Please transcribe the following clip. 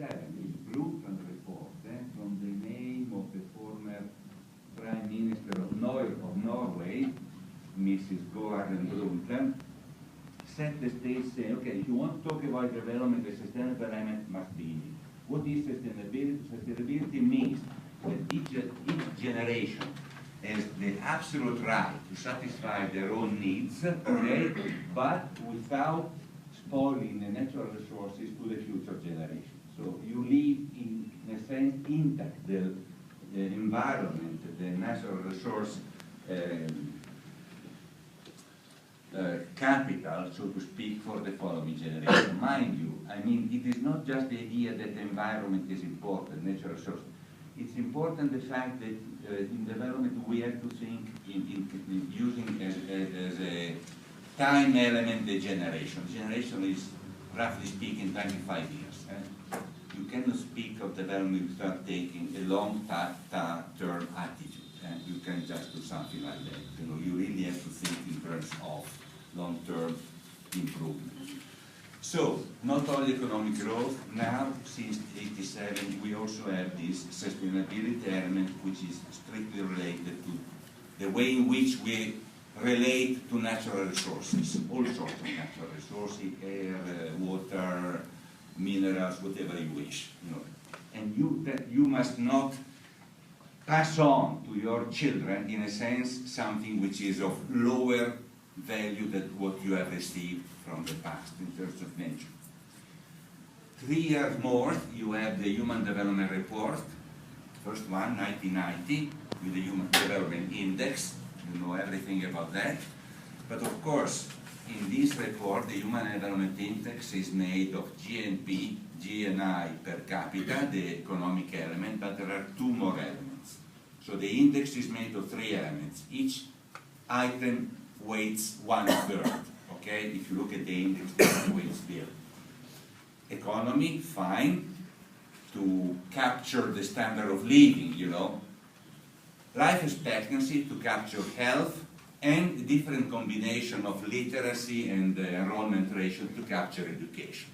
is Brundtland report from the name of the former Prime Minister of Norway, Mrs. Gordon Brundtland, set the stage saying, okay, if you want to talk about development, the sustainable element must be in it. What is sustainability? Sustainability means that each generation has the absolute right to satisfy their own needs, okay, but without spoiling the natural resources to the future generation. So you leave, in a sense, intact the environment, the natural resource capital, so to speak, for the following generation. Mind you, I mean, it is not just the idea that the environment is important, natural resource. It's important the fact that in development we have to think in using as a time element the generation. Generation is, roughly speaking, 25 years. You cannot speak of development without taking a long-term attitude. You can just do something like that. You know, you really have to think in terms of long-term improvement. So, not only economic growth, now, since '87, we also have this sustainability element, which is strictly related to the way in which we relate to natural resources, all sorts of natural resources, air, water, minerals, whatever you wish. You know. And you must not pass on to your children, in a sense, something which is of lower value than what you have received from the past in terms of nature. 3 years more, you have the Human Development Report, first one, 1990, with the Human Development Index. You know everything about that. But of course, in this report, the Human Development Index is made of GNP, GNI per capita, the economic element, but there are 2 more elements. So the index is made of 3 elements. Each item weights 1/3. Okay, if you look at the index, it weights there. Economy, fine, to capture the standard of living, you know. Life expectancy, to capture health, and different combination of literacy and enrollment ratio to capture education.